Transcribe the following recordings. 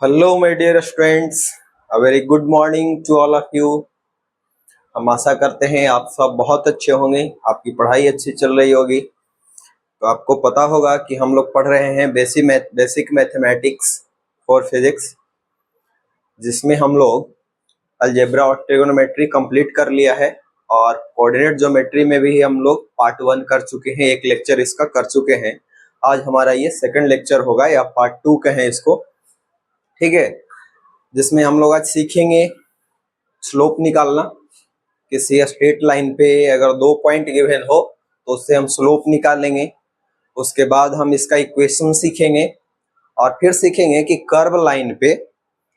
Hello my dear students, a very good morning to all of you. हम आशा करते हैं आप सब बहुत अच्छे होंगे, आपकी पढ़ाई अच्छी चल रही होगी। तो आपको पता होगा कि हम लोग पढ़ रहे हैं बेसिक मैथमेटिक्स फॉर फिजिक्स, जिसमें हम लोग अलजेब्रा और ट्रिगोनोमेट्री कंप्लीट कर लिया है और कोऑर्डिनेट ज्योमेट्री में भी हम लोग पार्ट 1 कर चुके हैं, एक लेक्चर इसका कर चुके हैं। आज हमारा ये सेकंड लेक्चर होगा या पार्ट 2 कहें इसको, ठीक है, जिसमें हम लोग आज सीखेंगे स्लोप निकालना। किसी स्ट्रेट लाइन पे अगर 2 पॉइंट गिवन हो तो उससे हम स्लोप निकालेंगे। उसके बाद हम इसका इक्वेशन सीखेंगे और फिर सीखेंगे कि कर्व लाइन पे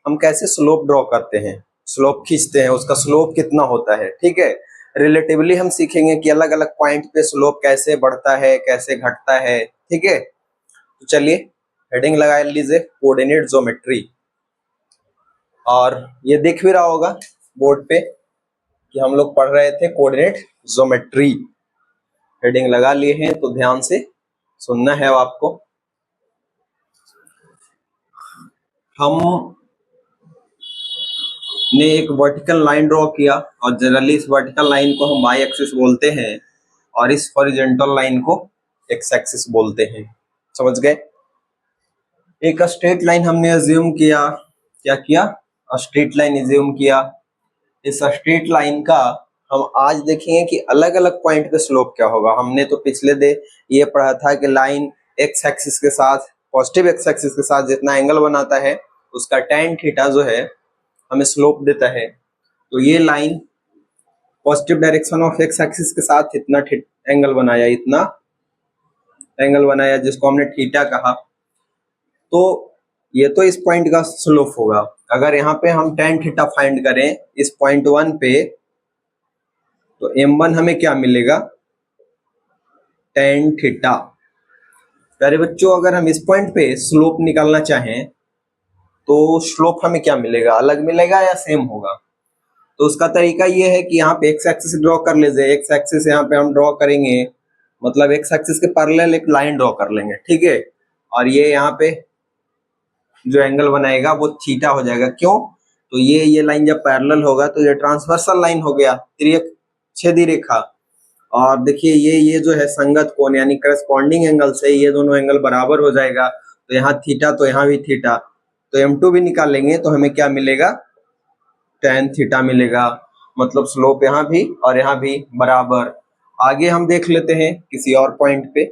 हम कैसे स्लोप ड्रॉ करते हैं, स्लोप खींचते हैं, उसका स्लोप कितना होता है, ठीक है। रिलेटिवली हम सीखेंगे कि अलग अलग पॉइंट पे स्लोप कैसे बढ़ता है, कैसे घटता है, ठीक है। तो चलिए हेडिंग लगा लीजिए कोऑर्डिनेट ज्योमेट्री, और ये दिख भी रहा होगा बोर्ड पे कि हम लोग पढ़ रहे थे कोऑर्डिनेट ज्योमेट्री। हेडिंग लगा लिए हैं तो ध्यान से सुनना है आपको। हम ने एक वर्टिकल लाइन ड्रॉ किया और जनरली इस वर्टिकल लाइन को हम वाई एक्सिस बोलते हैं और इस हॉरिजॉन्टल लाइन को एक्स एक्सिस बोलते हैं। समझ गए? एक स्ट्रेट लाइन हमने अज्यूम किया, क्या किया? स्ट्रेट लाइन अज्यूम किया। इस स्ट्रेट लाइन का हम आज देखेंगे कि अलग अलग पॉइंट पे स्लोप क्या होगा। हमने तो पिछले दे ये पढ़ा था कि लाइन एक्स एक्सिस के साथ, पॉजिटिव एक्स एक्सिस के साथ जितना एंगल बनाता है उसका tan थीटा जो है हमें स्लोप देता है। तो ये line positive direction of X axis के साथ इतना एंगल बनाया, इतना एंगल बनाया जिसको हमने थीटा कहा। तो ये तो इस पॉइंट का स्लोप होगा। अगर यहाँ पे हम tan थीटा फाइंड करें इस पॉइंट 1 पे तो m1 हमें क्या मिलेगा? tan theta. प्यारे बच्चों, अगर हम इस पॉइंट पे स्लोप निकालना चाहें तो स्लोप हमें क्या मिलेगा? अलग मिलेगा या सेम होगा? तो उसका तरीका ये है कि यहाँ पे एक्स एक्सिस ड्रॉ कर लीजिए। एक्स एक्सिस यहाँ पे हम ड्रॉ करेंगे, मतलब एक्स एक्सिस के पैरेलल एक लाइन ड्रॉ कर लेंगे, ठीक है। और ये यहाँ पे जो एंगल बनाएगा वो थीटा हो जाएगा। क्यों? तो ये लाइन जब पैरेलल होगा तो ये ट्रांसवर्सल लाइन हो गया, छेदी रेखा। और देखिए ये जो है संगत कोण यानी करस्पॉन्डिंग एंगल से ये दोनों एंगल बराबर हो जाएगा। तो यहाँ थीटा तो यहाँ भी थीटा, तो m2 भी निकालेंगे तो हमें क्या मिलेगा? tan थीटा मिलेगा। मतलब स्लोप यहाँ भी और यहाँ भी बराबर। आगे हम देख लेते हैं किसी और पॉइंट पे।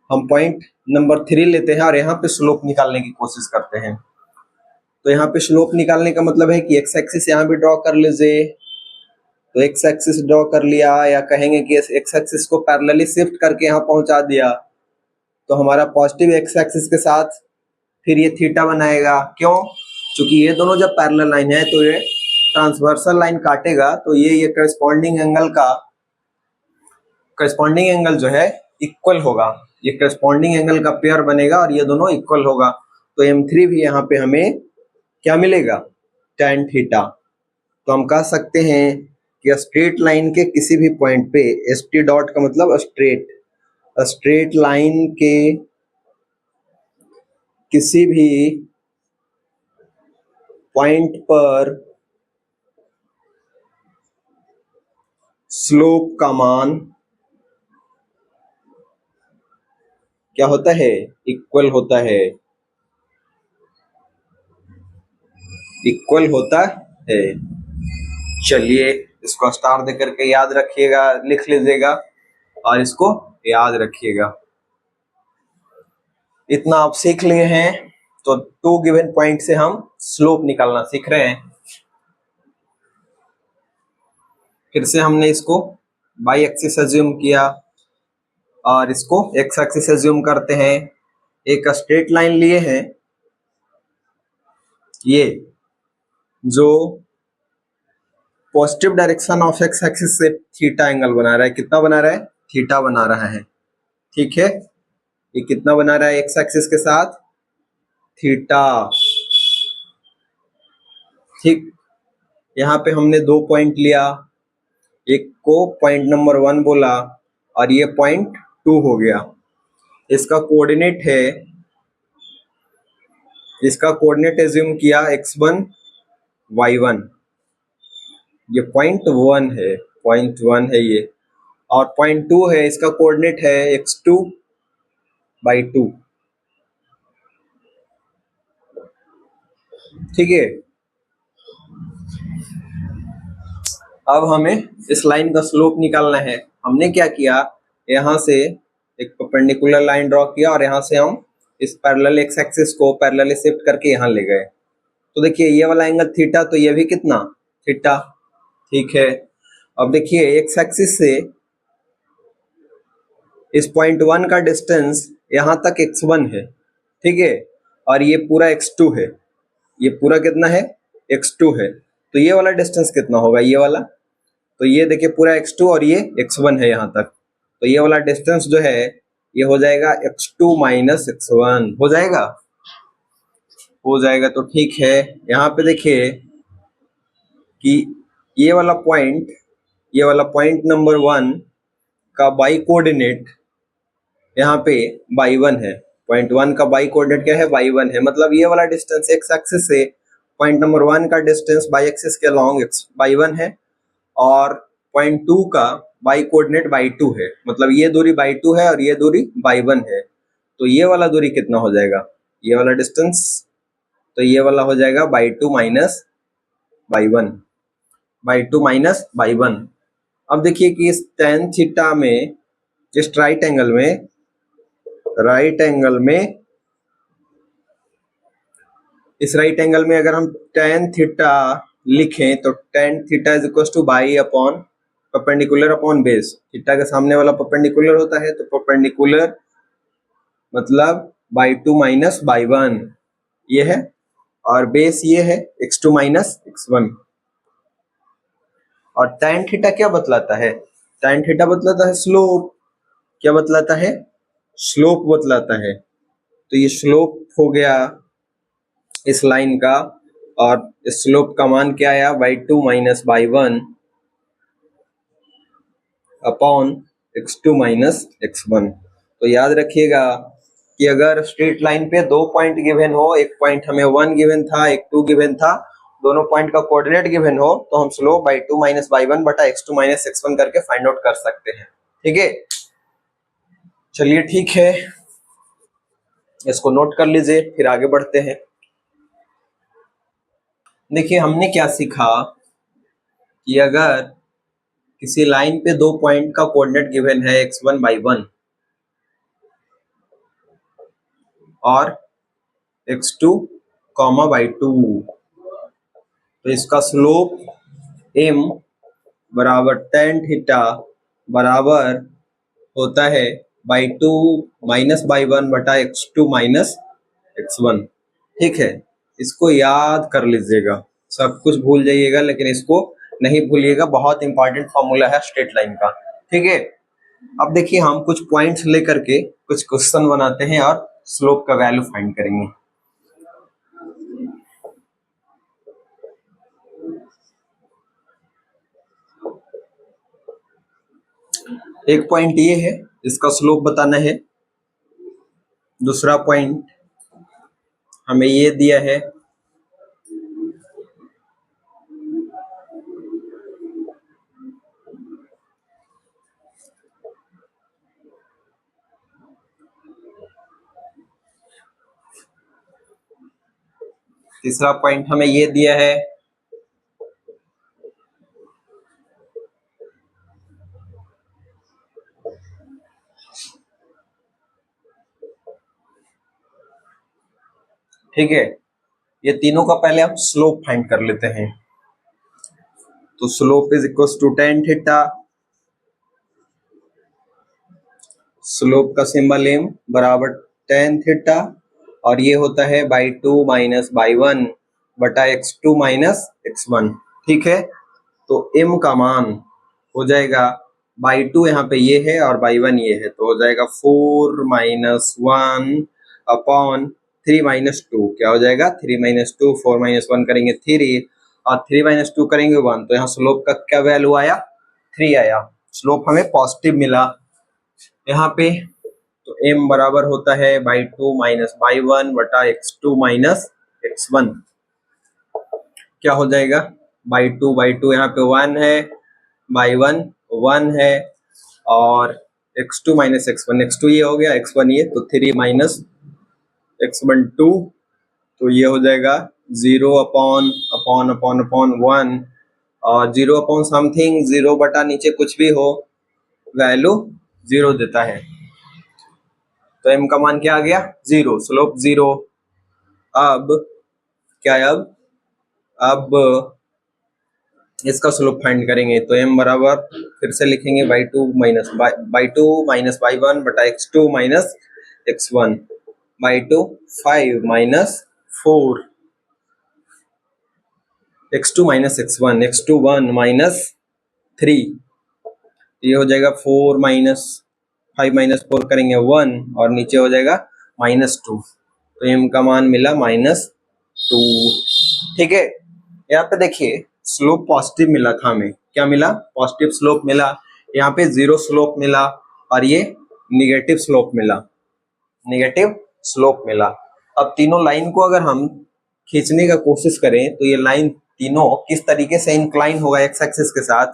हम पॉइंट नंबर 3 लेते हैं और यहाँ पे स्लोप निकालने की कोशिश करते हैं। तो यहाँ पे स्लोप निकालने का मतलब है कि एक्स एक्सिस यहाँ भी ड्रॉ कर लीजिए। तो एक्स एक्सिस ड्रॉ कर लिया, या कहेंगे कि एक्स एक्सिस को पैरेलली शिफ्ट करके यहाँ पहुंचा दिया, तो हमारा पॉजिटिव एक्स एक्सिस के साथ फिर ये थीटा बनाएगा। क्यों? क्योंकि ये दोनों जब पैरेलल लाइन है तो ये ट्रांसवर्सल लाइन काटेगा, तो ये करस्पॉन्डिंग एंगल जो है इक्वल होगा। ये करस्पॉन्डिंग एंगल का पेयर बनेगा और ये दोनों इक्वल होगा। तो m3 भी यहाँ पे हमें क्या मिलेगा? tan theta. तो हम कह सकते हैं कि स्ट्रेट लाइन के किसी भी पॉइंट पे, एस टी डॉट का मतलब स्ट्रेट लाइन के किसी भी पॉइंट पर स्लोप का मान क्या होता है? इक्वल होता है। इक्वल होता है। चलिए इसको स्टार दे करके याद रखिएगा, लिख लीजिएगा और इसको याद रखिएगा। इतना आप सीख लिए हैं तो 2 गिवन पॉइंट से हम स्लोप निकालना सीख रहे हैं। फिर से हमने इसको बाई एक्सिस अज्यूम किया और इसको एक्स एक्सिस अज्यूम करते हैं। एक स्ट्रेट लाइन लिए हैं, ये जो positive direction of X axis से थीटा एंगल बना रहा है। कितना बना रहा है? थीटा बना रहा है, ठीक है। ये कितना बना रहा है एक्स एक्सिस के साथ? थीटा, ठीक। यहाँ पे हमने 2 पॉइंट लिया, एक को पॉइंट नंबर 1 बोला और ये पॉइंट 2 हो गया। इसका कोऑर्डिनेट है इसका कोऑर्डिनेट एज्यूम किया x1 y1, ये .1 है, .1 है ये, और .2 है, इसका कोऑर्डिनेट है x2/2। ठीक है, अब हमें इस लाइन का स्लोप निकालना है। हमने क्या किया, यहाँ से एक परपेंडिकुलर लाइन ड्रॉ किया और यहाँ से हम इस पैरेलल एक्स एक्सिस को पैरेलली शिफ्ट करके यहाँ ले गए। तो देखिए ये वाला एंगल थीटा, तो ये भी कितना थीटा। ठीक है, अब देखिए एक्स एक्सिस से इस .1 का डिस्टेंस यहाँ तक x1 है। ठीक है, और ये पूरा x2 है, ये पूरा कितना है x2 है। तो ये वाला डिस्टेंस कितना होगा, ये वाला, तो ये देखिए पूरा x2 और ये x1 है यहाँ तक, तो ये वाला डिस्टेंस जो है ये हो जाएगा x2 माइनस x1 हो जाएगा, हो जाएगा। तो ठीक है, यहाँ पे देखिए कि ये वाला पॉइंट नंबर 1 का बाई कोऑर्डिनेट यहाँ पे y1 है। पॉइंट 1 का बाई कोऑर्डिनेट क्या है, y1 है, मतलब ये वाला डिस्टेंस एक्स एक्सिस से पॉइंट नंबर 1 का डिस्टेंस बाई एक्सिस के अलॉन्ग y1 है, और पॉइंट 2 का बाई कोऑर्डिनेट y2 है, मतलब ये दूरी y2 है और ये दूरी y1 है। तो ये वाला दूरी कितना हो जाएगा, ये वाला डिस्टेंस, तो ये वाला हो जाएगा y2 माइनस y1। अब देखिए कि इस tan थीटा में, इस राइट एंगल में अगर हम tan थीटा लिखें तो tan theta is equal two by upon perpendicular upon base. Theta के सामने वाला परपेंडिकुलर होता है, तो परपेंडिकुलर मतलब y2 माइनस y1 ये है, और बेस ये है x2 माइनस x1। और tan थीटा क्या बतलाता है, tan थीटा बतलाता है स्लोप। क्या बतलाता है, स्लोप बतलाता है। तो ये स्लोप हो गया इस लाइन का, और इस स्लोप का मान क्या आया, y2 minus y1 upon x2 minus x1। तो याद रखिएगा कि अगर स्ट्रेट लाइन पे दो पॉइंट गिवन हो, एक पॉइंट हमें 1 गिवन था, एक 2 गिवन था, दोनों पॉइंट का कोऑर्डिनेट गिवन हो, तो हम स्लोप y2 माइनस y1 बटा x2 माइनस x1 करके फाइंड आउट कर सकते हैं। ठीक है, चलिए ठीक है, इसको नोट कर लीजिए, फिर आगे बढ़ते हैं। देखिए हमने क्या सीखा कि अगर किसी लाइन पे दो पॉइंट का कोऑर्डिनेट गिवन है x1 y1 और x2 y2, तो इसका स्लोप m बराबर tan थीटा बराबर होता है y2 माइनस y1 बटा x2 माइनस x1। ठीक है, इसको याद कर लीजिएगा, सब कुछ भूल जाइएगा लेकिन इसको नहीं भूलिएगा, बहुत इंपॉर्टेंट फॉर्मूला है स्ट्रेट लाइन का। ठीक है, अब देखिए हम कुछ पॉइंट्स लेकर के कुछ क्वेश्चन बनाते हैं और स्लोप का वैल्यू फाइंड करेंगे। एक पॉइंट ये है, इसका स्लोप बताना है। दूसरा पॉइंट हमें ये दिया है, तीसरा पॉइंट हमें ये दिया है, ठीक है। ये तीनों का पहले हम स्लोप फाइंड कर लेते हैं। तो slope is equal to tan theta, slope का सिंबल m बराबर tan थीटा, और ये होता है y2 माइनस y1 बटा x2 माइनस x1। ठीक है, तो m का मान हो जाएगा y2 यहाँ पे ये है और y1 ये है, तो हो जाएगा 4 माइनस 1 अपॉन 3 माइनस 2। क्या हो जाएगा, 3 माइनस 2, 4 माइनस 1 करेंगे 3 और 3 माइनस 2 करेंगे 1, तो यहाँ स्लोप का क्या वैल्यू आया, 3 आया। स्लोप हमें पॉजिटिव मिला यहाँ पे। तो m बराबर होता है y2 माइनस y1 बटा x2 माइनस x1 क्या हो जाएगा, बाई टू यहाँ पे 1 है, बाई 1 1 है, और x2 माइनस x1 ये हो गया, x1 ये, तो 3 माइनस x1 2, तो ये हो जाएगा 0 अपॉन अपॉन अपॉन अपॉन 1, और 0 अपॉन समथिंग, 0 बटा नीचे कुछ भी हो, वैल्यू 0 देता है। तो m का मान क्या आ गया, 0, स्लोप 0। अब क्या है, अब इसका स्लोप फाइंड करेंगे, तो m बराबर फिर से लिखेंगे बाई टू माइनस बाई 1 बटा x2 minus x1 by two 5 minus 4 x2 minus x2 1 minus 3, ये हो जाएगा 4 माइनस 5 माइनस 4 करेंगे 1, और नीचे हो जाएगा -2, तो m का मान मिला -2। ठीक है, यहाँ पे देखिए स्लोप पॉजिटिव मिला था हमें, क्या मिला, पॉजिटिव स्लोप मिला, यहाँ पे 0 स्लोप मिला, और ये निगेटिव स्लोप मिला। अब तीनों लाइन को अगर हम खींचने का कोशिश करें तो ये लाइन तीनों किस तरीके से इंक्लाइन होगा एक्स एक्सिस के साथ,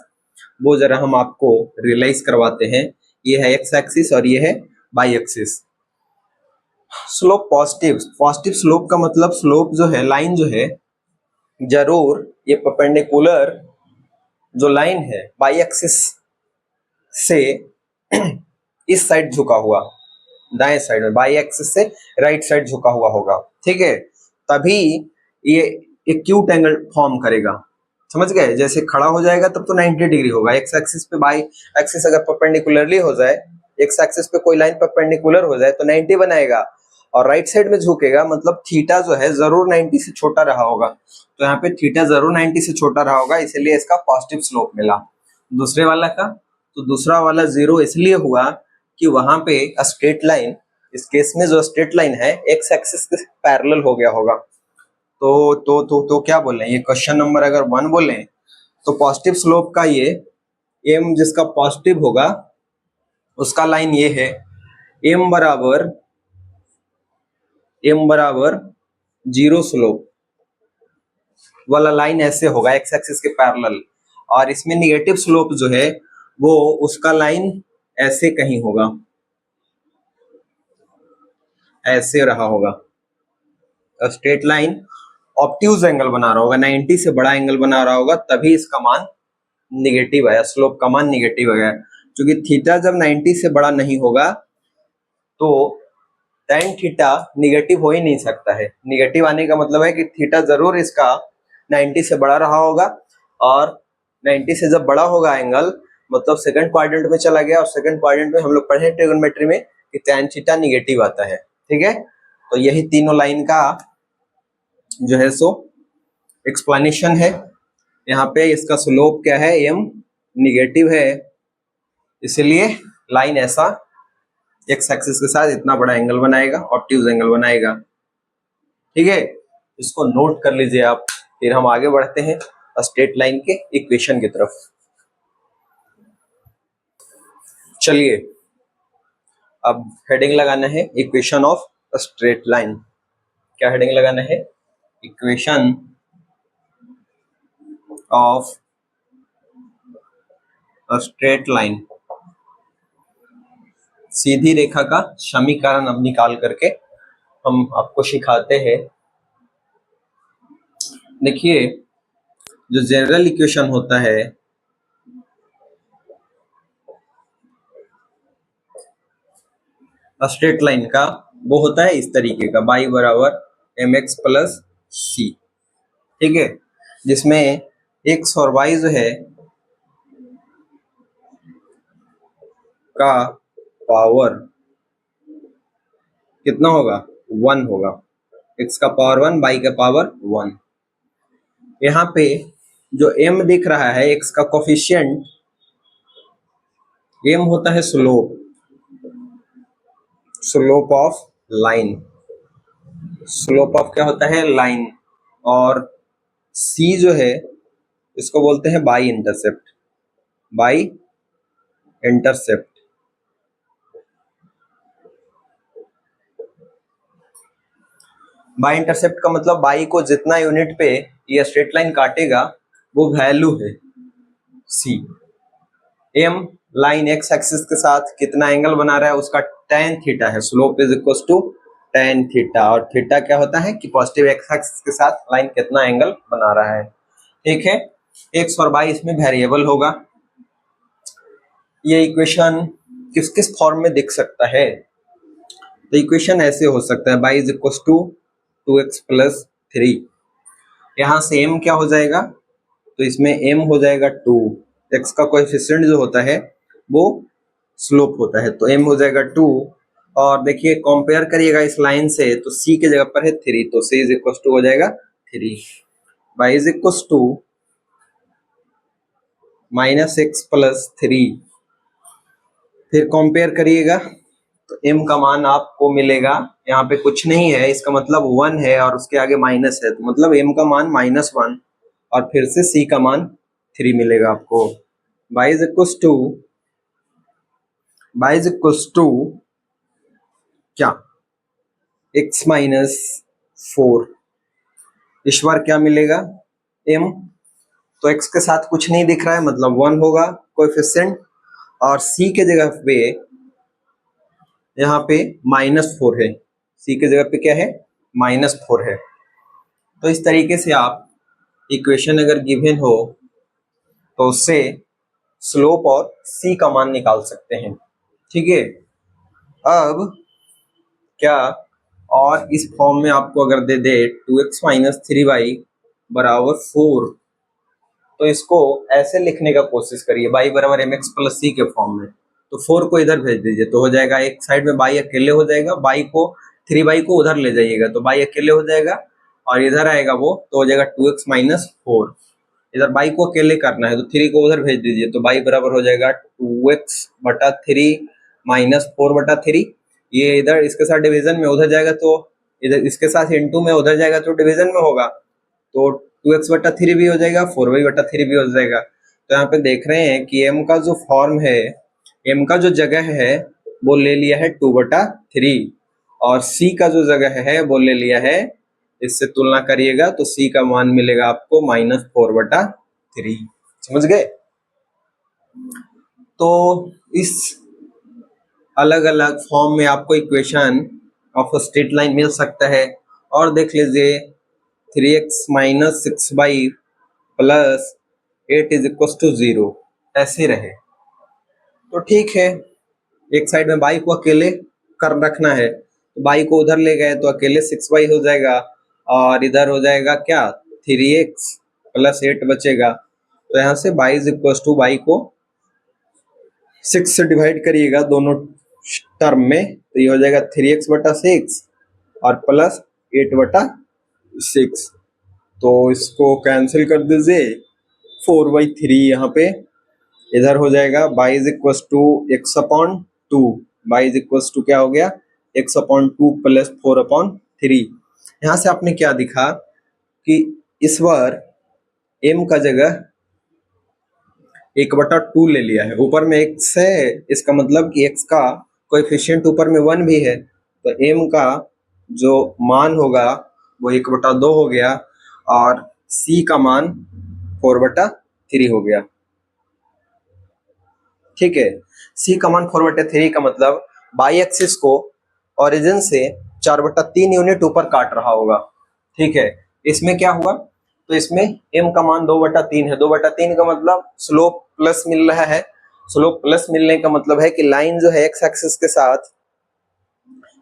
वो जरा हम आपको रियलाइज करवाते हैं। ये है एक्स एक्सिस और ये है Y axis. Slope positive slope का मतलब स्लोप जो है, लाइन जो है, जरूर ये परपेंडिकुलर जो लाइन है वाई एक्सिस से इस साइड झुका हुआ, दाएं साइड में, वाई एक्सिस से राइट साइड झुका हुआ होगा। ठीक है, तभी ये एक एक्यूट एंगल फॉर्म करेगा, समझ गए। जैसे खड़ा हो जाएगा तब तो 90 डिग्री होगा, एक्स एक्सिस पे वाई एक्सिस अगर परपेंडिकुलरली हो जाए, एक्स एक्सिस पे कोई लाइन परपेंडिकुलर हो जाए तो 90 बनाएगा, और राइट साइड में झुकेगा मतलब थीटा जो है जरूर 90 से छोटा रहा होगा, तो यहाँ पे थीटा जरूर 90 से छोटा रहा होगा, इसलिए इसका पॉजिटिव स्लोप मिला। दूसरे वाला का, तो दूसरा वाला 0 इसलिए हुआ कि वहां पे स्ट्रेट लाइन, इस केस में जो स्ट्रेट लाइन है एक्स एक्सिस के पैरेलल हो गया होगा। तो क्या बोले, ये क्वेश्चन नंबर अगर 1 बोले तो पॉजिटिव स्लोप का ये m जिसका पॉजिटिव होगा उसका लाइन ये है, m बराबर 0 स्लोप वाला लाइन ऐसे होगा एक्स एक्सिस के पैरेलल, और इसमें निगेटिव स्लोप जो है वो उसका लाइन ऐसे कहीं होगा, ऐसे रहा होगा। स्ट्रेट लाइन ऑब्ट्यूज एंगल बना रहा होगा, 90 से बड़ा एंगल बना रहा होगा, तभी इसका मान निगेटिव आया, स्लोप का मान निगेटिव आया। क्योंकि थीटा जब 90 से बड़ा नहीं होगा तो tan थीटा निगेटिव हो ही नहीं सकता है। निगेटिव आने का मतलब है कि थीटा जरूर इसका 90 से बड़ा रहा होगा, और 90 से जब बड़ा होगा एंगल मतलब सेकंड क्वाड्रेंट में चला गया, और सेकंड क्वाड्रेंट में हम लोग पढ़े ट्रिगोनोमेट्री में कि tan थीटा निगेटिव आता है। ठीक है, तो यही तीनों लाइन का जो है सो एक्सप्लेनेशन है। यहाँ पे इसका स्लोप क्या है, m निगेटिव है, इसलिए लाइन ऐसा एक्स एक्सिस के साथ इतना बड़ा एंगल बनाएगा, ऑब्ट्यूज एंगल बनाएगा। ठीक है, इसको नोट कर लीजिए आप। फिर हम आगे बढ़ते हैं स्ट्रेट लाइन के इक्वेशन की तरफ। चलिए अब हेडिंग लगाना है इक्वेशन ऑफ स्ट्रेट लाइन। क्या हेडिंग लगाना है, इक्वेशन ऑफ स्ट्रेट लाइन। सीधी रेखा का समीकरण अब निकाल करके हम आपको सिखाते हैं। देखिए जो जनरल इक्वेशन होता है स्ट्रेट लाइन का, वो होता है इस तरीके का, y बराबर mx प्लस सी। ठीक है, जिसमें x और y जो है का पावर कितना होगा, 1 होगा। x का पावर 1, y का पावर 1। यहाँ पे जो m दिख रहा है x का कोफिशिएंट, m होता है slope of line. Slope of क्या होता है, लाइन। और c जो है इसको बोलते हैं बाई इंटरसेप्ट। बाई इंटरसेप्ट का मतलब बाई को जितना यूनिट पे ये स्ट्रेट लाइन काटेगा वो वैल्यू है C. M line X axis के साथ कितना एंगल बना रहा है उसका tan थीटा है, slope is equal to tan theta, और थीटा क्या होता है कि पॉजिटिव एक्स एक्सिस के साथ लाइन कितना एंगल बना रहा है। ठीक है, एक्स और वाई इसमें वेरिएबल होगा। ये इक्वेशन किस किस फॉर्म में दिख सकता है? तो इक्वेशन ऐसे हो सकता है, y is equal to 2x plus 3। यहाँ से m क्या हो जाएगा, तो इसमें m हो जाएगा 2, x का कोएफिशिएंट जो होता है वो स्लोप होता है, तो m हो जाएगा 2। और देखिए कंपेयर करिएगा इस लाइन से, तो c के जगह पर है 3, तो c इज इक्वल टू हो जाएगा 3। y is equal to minus X plus 3। फिर कंपेयर करिएगा तो m का मान आपको मिलेगा, यहाँ पे कुछ नहीं है, इसका मतलब 1 है और उसके आगे माइनस है, तो मतलब m का मान -1 और फिर से c का मान 3 मिलेगा आपको। y इज इक्वल टू क्या, x माइनस 4। इस बार क्या मिलेगा m, तो x के साथ कुछ नहीं दिख रहा है मतलब 1 होगा कोएफिशिएंट, और c के जगह पे यहाँ पे -4 है, c के जगह पे क्या है -4 है। तो इस तरीके से आप इक्वेशन अगर गिवन हो तो उससे स्लोप और c का मान निकाल सकते हैं। ठीक है, अब क्या और इस फॉर्म में आपको अगर दे दे 2x माइनस 3y बराबर 4, तो इसको ऐसे लिखने का कोशिश करिए, y बराबर mx प्लस c के फॉर्म में, तो 4 को इधर भेज दीजिए तो हो जाएगा, एक साइड में y अकेले हो जाएगा, y को 3y को उधर ले जाइएगा तो y अकेले हो जाएगा, और इधर आएगा वो तो हो जाएगा 2x माइनस 4। इधर y को अकेले करना है तो 3 को उधर भेज दीजिए तो y बराबर हो जाएगा 2x बटा 3 माइनस 4 बटा 3। ये इधर इसके साथ डिवीजन में उधर जाएगा तो इधर इसके साथ इंटू में उधर जाएगा तो डिवीजन में होगा, तो 2x बटा 3 भी हो जाएगा, 4y बटा 3 भी हो जाएगा। तो यहाँ पे देख रहे हैं कि m का जो फॉर्म है, m का जो जगह है वो ले लिया है 2 बटा 3, और c का जो जगह है वो ले लिया है, इससे तुलना करिएगा तो c का मान मिलेगा आपको -4 बटा 3। समझ गए? तो इस अलग अलग फॉर्म में आपको इक्वेशन ऑफ स्ट्रेट लाइन मिल सकता है। और देख लीजिए 3x minus 6y plus 8 is equal to 0 ऐसे रहे तो ठीक है। एक साइड में y को अकेले कर रखना है तो y को उधर ले गए तो अकेले 6y हो जाएगा, और इधर हो जाएगा क्या 3x प्लस 8 बचेगा, तो यहाँ से y is equal to y को 6 से डिवाइड करिएगा दोनों टर्म में, तो ये हो जाएगा 3x बटा 6 और प्लस 8 बटा 6, तो इसको कैंसिल कर दीजिए 4/3 यहाँ पे, इधर हो जाएगा y is equal to x/2, y is equal to क्या हो गया x/2 प्लस 4/3। यहाँ से आपने क्या दिखा कि इस बार m का जगह 1/2 ले लिया है, ऊपर में x है, इसका मतलब कि x का कोएफिशिएंट ऊपर में 1 भी है, तो m का जो मान होगा वो 1/2 हो गया, और c का मान 4/3 हो गया। ठीक है, c का मान 4/3 का मतलब बाई एक्सिस को ओरिजिन से 4/3 यूनिट ऊपर काट रहा होगा। ठीक है, इसमें क्या हुआ, तो इसमें m का मान 2/3 है, 2/3 का मतलब स्लोप प्लस मिल रहा है, स्लोप प्लस मिलने का मतलब है कि लाइन जो है एक्स एक्सिस के साथ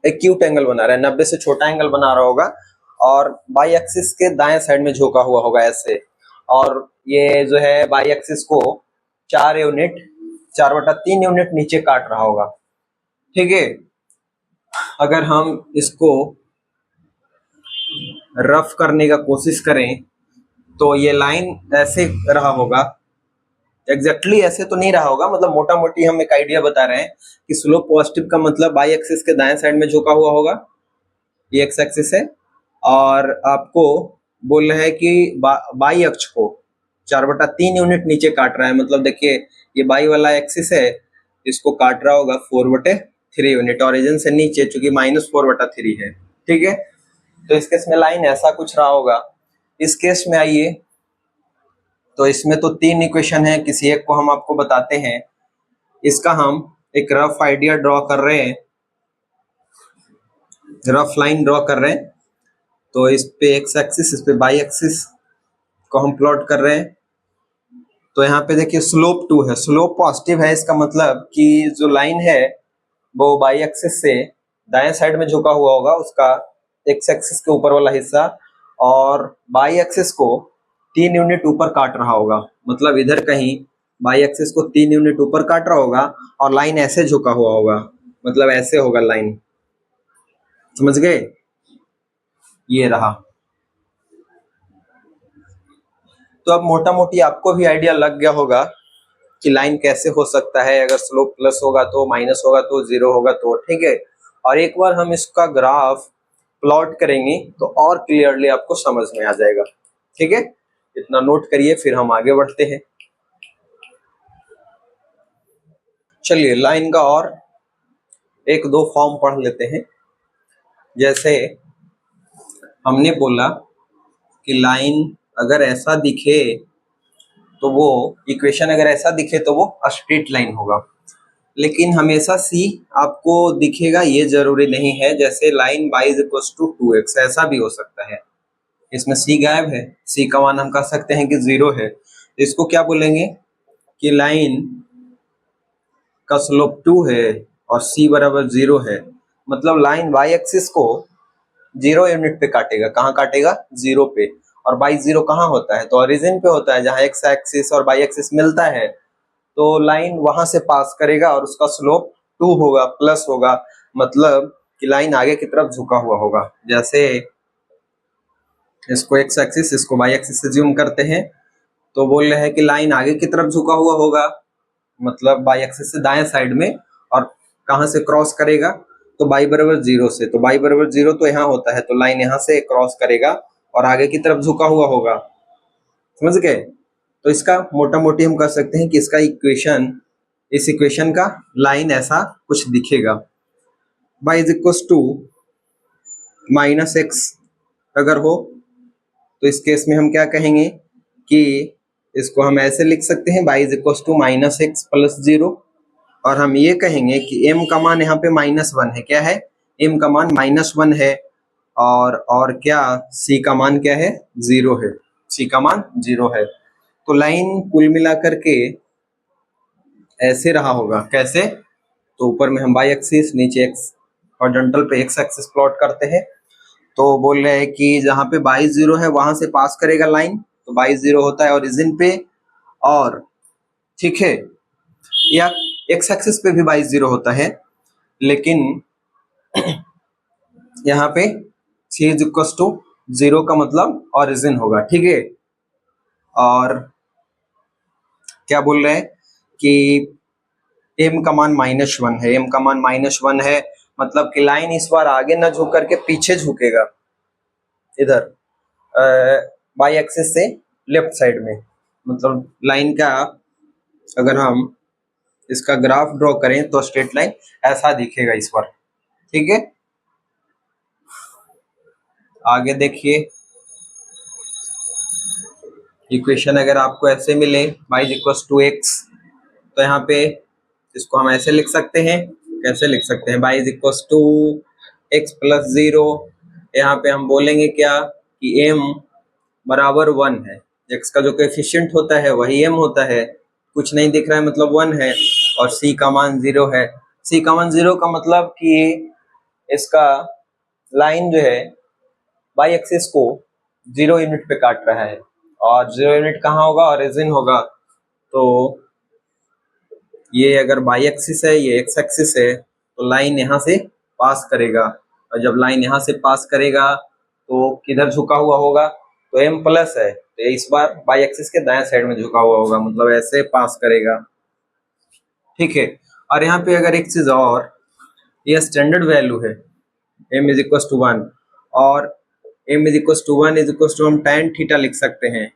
एक्यूट एंगल बना रहा है, 90 से छोटा एंगल बना रहा होगा, और बाई एक्सिस के दाएं साइड में झुका हुआ होगा ऐसे, और ये जो है बाई एक्सिस को 4/3 यूनिट नीचे काट रहा होगा। ठीक है, अगर हम इसको रफ करने का कोशिश करें तो ये लाइन ऐसे रहा होगा, एग्जैक्टली ऐसे तो नहीं रहा होगा, मतलब मोटा मोटी हम एक आइडिया बता रहे हैं कि स्लोप पॉजिटिव का मतलब बाई एक्सिस के दाएं साइड में झुका हुआ होगा, ये एक्स एक्सिस है, और आपको बोल रहा है कि बाई अक्ष को 4/3 यूनिट नीचे काट रहा है, मतलब देखिए ये बाई वाला एक्सिस है, इसको काट रहा होगा 4/3 यूनिट ओरिजिन से नीचे, चूंकि -4/3 है। ठीक है, तो इस केस में लाइन ऐसा कुछ रहा होगा। इस केस में आइए, तो इसमें तो 3 इक्वेशन है, किसी एक को हम आपको बताते हैं। इसका हम एक रफ आइडिया ड्रॉ कर रहे हैं, रफ लाइन ड्रॉ कर रहे हैं। तो इस पे एक्स एक्सिस, इस पे बाई एक्सिस को हम प्लॉट कर रहे हैं। तो यहाँ पे देखिए स्लोप 2 है, स्लोप पॉजिटिव है, इसका मतलब कि जो लाइन है वो बाई एक्सिस से दाएं साइड में झुका हुआ होगा, उसका एक्स एक्सिस के ऊपर वाला हिस्सा, और बाई एक्सिस को 3 यूनिट ऊपर काट रहा होगा। मतलब इधर कहीं बाई एक्सिस को 3 यूनिट ऊपर काट रहा होगा और लाइन ऐसे झुका हुआ होगा, मतलब ऐसे होगा लाइन। समझ गए? ये रहा। तो अब मोटा मोटी आपको भी आइडिया लग गया होगा कि लाइन कैसे हो सकता है, अगर स्लोप प्लस होगा तो, माइनस होगा तो, जीरो होगा तो, ठीक है। और एक बार हम इसका ग्राफ प्लॉट करेंगे तो और क्लियरली आपको समझ में आ जाएगा, ठीक है। इतना नोट करिए, फिर हम आगे बढ़ते हैं। चलिए लाइन का और एक दो फॉर्म पढ़ लेते हैं। जैसे हमने बोला कि लाइन अगर ऐसा दिखे तो वो इक्वेशन, अगर ऐसा दिखे तो वो स्ट्रेट लाइन होगा। लेकिन हमेशा सी आपको दिखेगा ये जरूरी नहीं है। जैसे line y is equal to 2x, ऐसा भी हो सकता है। इसमें सी गायब है, सी का मान हम कह सकते हैं कि 0 है। इसको क्या बोलेंगे कि लाइन का स्लोप 2 है और c बराबर 0 है। मतलब लाइन y एक्सिस को 0 यूनिट पे काटेगा। कहाँ काटेगा? 0 पे। और बाई 0 कहाँ होता है? तो ओरिजिन पे होता है, जहाँ एक्स एक्सिस और बाई एक्सिस मिलता है। तो लाइन वहां से पास करेगा और उसका स्लोप 2 होगा, प्लस होगा। मतलब कि लाइन आगे की तरफ झुका हुआ होगा। जैसे इसको एक्स एक्सिस, इसको वाई एक्सिस से जूम करते हैं, तो बोल रहे हैं कि लाइन आगे की तरफ झुका हुआ होगा, मतलब वाई एक्सिस से दाएं साइड में। और कहां से क्रॉस करेगा? तो बाई बराबर 0 से। तो बाई बराबर 0 तो यहाँ होता है, तो लाइन यहाँ से क्रॉस करेगा और आगे की तरफ झुका हुआ होगा। समझ गए? तो इसका मोटा मोटी हम कह सकते हैं कि इसका इक्वेशन, इस इक्वेशन का लाइन ऐसा कुछ दिखेगा। y is equal to minus X अगर हो तो इस केस में हम क्या कहेंगे कि इसको हम ऐसे लिख सकते हैं, y is equal to minus X plus 0। और हम ये कहेंगे कि m का मान यहाँ पे -1 है। क्या है? m का मान -1 है। और क्या? c का मान क्या है? 0 है। c का मान 0 है। तो लाइन कुल मिलाकर के ऐसे रहा होगा। कैसे? तो ऊपर में हम बाई एक्सिस, नीचे एक्स हॉरिजॉन्टल पे एक्स एक्सिस प्लॉट करते हैं। तो बोल रहे हैं कि जहाँ पे बाई 0 है वहां से पास करेगा लाइन, तो बाई 0 होता है ओरिजिन पे। और ठीक है, या एक्स एक्सिस पे भी बाई 0 होता है, लेकिन यहाँ पे c इज इक्वल टू 0 का मतलब ओरिजिन होगा, ठीक है। और क्या बोल रहे हैं कि m का मान -1 है, m का मान -1 है। मतलब कि लाइन इस बार आगे न झुक करके पीछे झुकेगा, इधर बाई एक्सिस से लेफ्ट साइड में। मतलब लाइन का अगर हम इसका ग्राफ ड्रॉ करें तो स्ट्रेट लाइन ऐसा दिखेगा इस बार, ठीक है। आगे देखिए, इक्वेशन अगर आपको ऐसे मिले y is equal to x, तो यहाँ पे इसको हम ऐसे लिख सकते हैं। कैसे लिख सकते हैं? y is equal to X plus 0। यहाँ पे हम बोलेंगे क्या कि m बराबर 1 है। x का जो कोएफिशिएंट होता है वही m होता है। कुछ नहीं दिख रहा है मतलब 1 है। और c का मान 0 है। c का मान 0 का मतलब कि इसका लाइन जो है y एक्सिस को 0 यूनिट पे काट रहा है। और 0 यूनिट कहाँ होगा? ओरिजिन होगा। तो ये अगर बाई एक्सिस है, ये एक्स एक्सिस है, तो लाइन यहाँ से पास करेगा। और जब लाइन यहाँ से पास करेगा तो किधर झुका हुआ होगा? तो m प्लस है, तो इस बार बाई एक्सिस के दाएं साइड में झुका हुआ होगा, मतलब ऐसे पास करेगा, ठीक है। और यहाँ पे अगर एक चीज और, ये स्टैंडर्ड वैल्यू है m इज इक्वल टू 1, और m is equal to 1 is equal to हम tan थीटा लिख सकते हैं,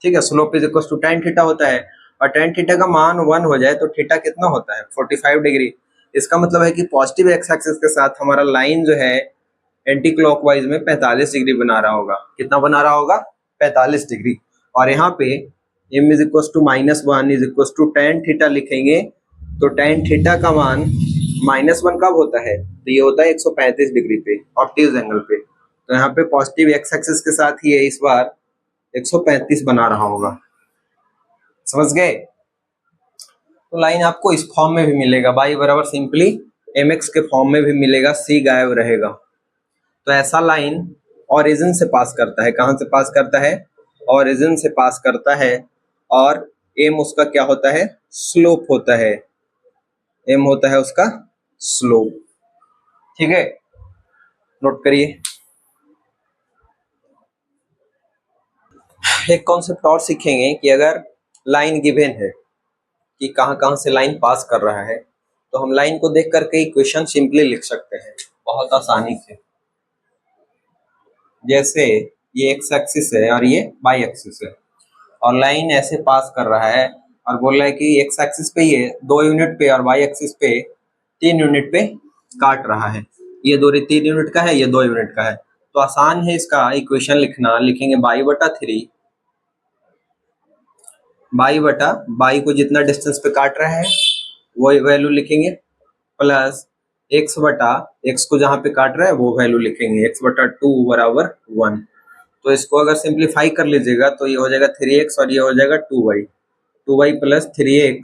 ठीक है। Slope is equal to tan theta होता है, और tan थीटा का मान 1 हो जाए तो थीटा कितना होता है? 45 डिग्री। इसका मतलब है कि पॉजिटिव एक्स एक्सिस के साथ हमारा लाइन जो है एंटी क्लॉकवाइज में 45 डिग्री बना रहा होगा। कितना बना रहा होगा? 45 डिग्री। और यहाँ पे m is equal to -1 is equal to tan theta लिखेंगे, तो tan थीटा का मान -1 कब होता है? तो ये होता है 135 डिग्री पे, ऑब्ट्यूज एंगल पे। तो यहाँ पे पॉजिटिव एक्स एक्सिस के साथ ही है, इस बार 135 बना रहा होगा। समझ गए? तो लाइन आपको इस फॉर्म में भी मिलेगा, y बराबर सिंपली mx के फॉर्म में भी मिलेगा, c गायब रहेगा। तो ऐसा लाइन ओरिजिन से पास करता है। कहां से पास करता है? ओरिजिन से पास करता है। और m उसका क्या होता है? स्लोप होता है। m होता है उसका स्लोप। ठीक है, नोट करिए। एक कॉन्सेप्ट और सीखेंगे कि अगर लाइन गिवन है कि कहां कहां से लाइन पास कर रहा है, तो हम लाइन को देख करके इक्वेशन सिंपली लिख सकते हैं बहुत आसानी से। जैसे ये एक्स एक्सिस है और ये वाई एक्सिस है, और लाइन ऐसे पास कर रहा है और बोल रहा है कि एक्स एक्सिस पे ये 2 यूनिट पे और वाई एक्सिस पे 3 यूनिट पे काट रहा है। ये दूरी 3 यूनिट का है, ये 2 यूनिट का है। तो आसान है इसका इक्वेशन लिखना। लिखेंगे बाई/3, बाई को जितना डिस्टेंस पे काट रहा है वो वैल्यू लिखेंगे, प्लस एक्स को जहां पे काट रहा है वो वैल्यू लिखेंगे, x/2 बराबर 1। तो इसको अगर सिंप्लीफाई कर लीजिएगा तो ये हो जाएगा 3x और ये हो जाएगा 2y प्लस 3x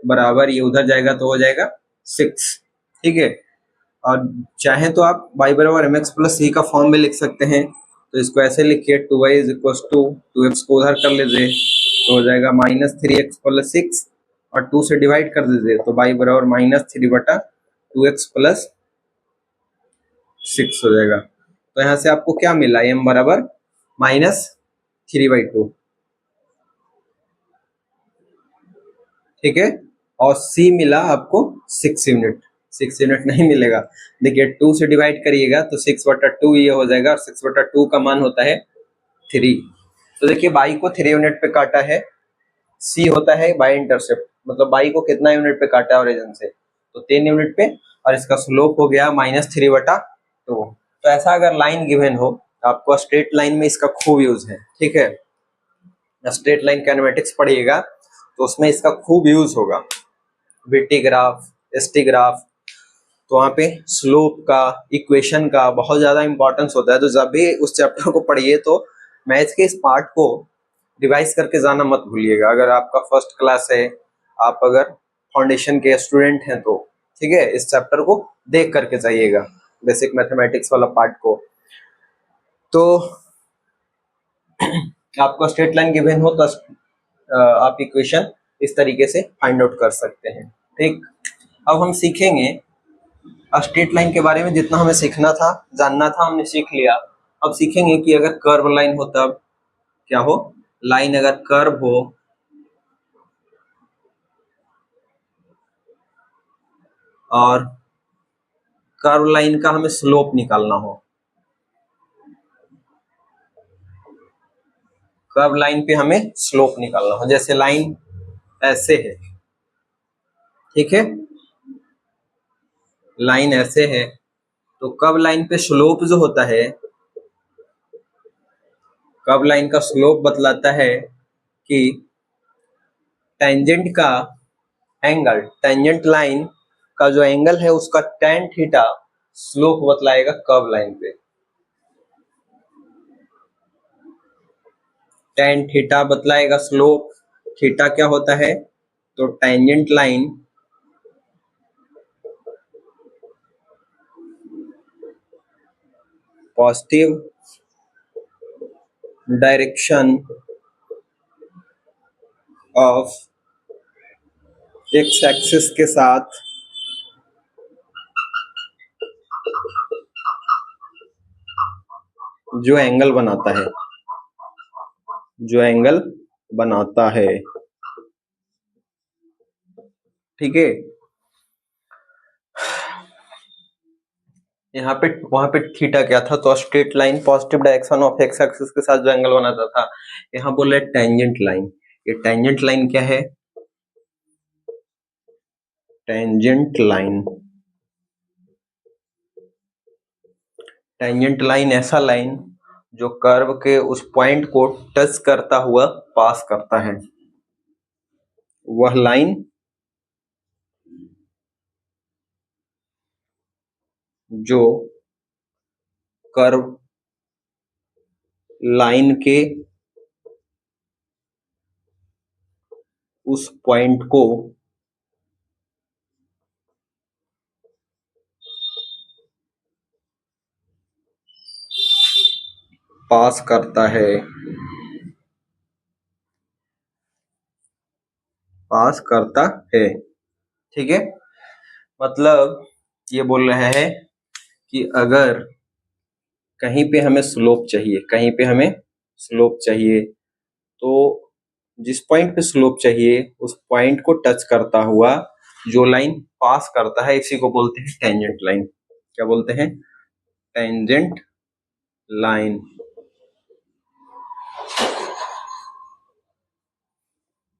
बराबर, ये उधर जाएगा तो हो जाएगा 6। ठीक है, और चाहें तो आप y बराबर mx प्लस c का फॉर्म में लिख सकते हैं। तो इसको ऐसे लिखिए, 2y is equal to 2x को उधर कर लीजिए तो हो जाएगा -3x प्लस 6, और 2 से डिवाइड कर दीजिए तो y बराबर -3/2x प्लस 6 हो जाएगा। तो यहाँ से आपको क्या मिला? m बराबर -3/2। ठीक है, और c मिला आपको 6 यूनिट। 6 यूनिट नहीं मिलेगा, देखिए 2 से डिवाइड करिएगा तो 6/2 ये हो जाएगा, और 6/2 का मान होता है 3। तो देखिए बाई को 3 यूनिट पे काटा है, c होता है बाई इंटरसेप्ट, मतलब बाई को कितना यूनिट पे काटा है ओरिजिन से? तो 3 यूनिट पे, और इसका स्लोप हो गया -3/2। तो ऐसा अगर लाइन गिवन हो तो आपको स्ट्रेट लाइन में इसका खूब यूज है। ठीक है, स्ट्रेट लाइन काइनेमेटिक्स पढ़िएगा तो उसमें इसका खूब यूज होगा, वीटी ग्राफ, एसटी ग्राफ। तो वहाँ पे स्लोप का, इक्वेशन का बहुत ज्यादा इंपॉर्टेंस होता है। तो जब भी उस चैप्टर को पढ़िए तो मैथ्स के इस पार्ट को रिवाइज करके जाना मत भूलिएगा। अगर आपका फर्स्ट क्लास है, आप अगर फाउंडेशन के स्टूडेंट हैं तो ठीक है, इस चैप्टर को देख करके जाइएगा, बेसिक मैथमेटिक्स वाला पार्ट को। तो आपको स्ट्रेट लाइन गिवन हो तो आप इक्वेशन इस तरीके से फाइंड आउट कर सकते हैं। ठीक, अब हम सीखेंगे स्ट्रेट लाइन के बारे में। जितना हमें सीखना था, जानना था, हमने सीख लिया। अब सीखेंगे कि अगर कर्व लाइन हो तब क्या हो। लाइन अगर कर्व हो और कर्व लाइन का हमें स्लोप निकालना हो, कर्व लाइन पे हमें स्लोप निकालना हो। जैसे लाइन ऐसे है, ठीक है, लाइन ऐसे है, तो कर्व लाइन पे स्लोप जो होता है, कर्व लाइन का स्लोप बतलाता है कि टेंजेंट का एंगल, टेंजेंट लाइन का जो एंगल है उसका tan थीटा स्लोप बतलाएगा कर्व लाइन पे। tan थीटा बतलाएगा स्लोप। थीटा क्या होता है? तो tangent line positive direction of X axis के साथ जो एंगल बनाता है, जो एंगल बनाता है। ठीक है, यहाँ पे वहां पे थीटा क्या था? तो straight line positive direction of X axis के साथ जो एंगल बनाता था। यहाँ बोले टेंजेंट लाइन। ये टेंजेंट लाइन क्या है? टेंजेंट लाइन टेंजेंट लाइन ऐसा लाइन जो कर्व के उस पॉइंट को टच करता हुआ पास करता है, वह लाइन जो कर्व लाइन के उस पॉइंट को पास करता है, पास करता है। ठीक है, मतलब ये बोल रहा है कि अगर कहीं पे हमें स्लोप चाहिए, कहीं पे हमें स्लोप चाहिए, तो जिस पॉइंट पे स्लोप चाहिए उस पॉइंट को टच करता हुआ जो लाइन पास करता है, इसी को बोलते हैं टेंजेंट लाइन। क्या बोलते हैं? Tangent line.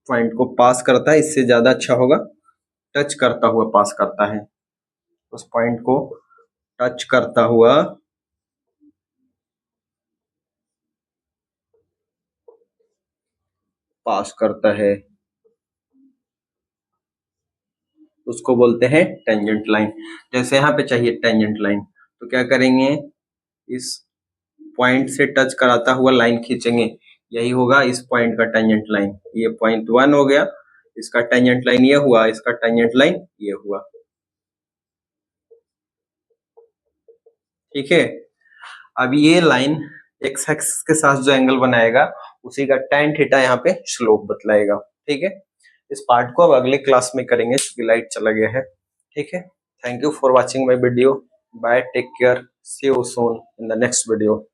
पॉइंट को पास करता है, इससे ज्यादा अच्छा होगा टच करता हुआ पास करता है, उस पॉइंट को टच करता हुआ पास करता है, उसको बोलते हैं टेंजेंट लाइन। जैसे यहाँ पे चाहिए टेंजेंट लाइन, तो क्या करेंगे, इस पॉइंट से टच कराता हुआ लाइन खींचेंगे, यही होगा इस पॉइंट का टेंजेंट लाइन। ये पॉइंट 1 हो गया, इसका टेंजेंट लाइन ये हुआ, इसका टेंजेंट लाइन ये हुआ। ठीक है, अब ये लाइन एक्स एक्सिस के साथ जो एंगल बनाएगा उसी का tan थीटा यहाँ पे स्लोप बतलाएगा। ठीक है, इस पार्ट को अब अगले क्लास में करेंगे क्योंकि लाइट चला गया है। ठीक है, thank you for watching my video, bye, take care, see you soon in the next video.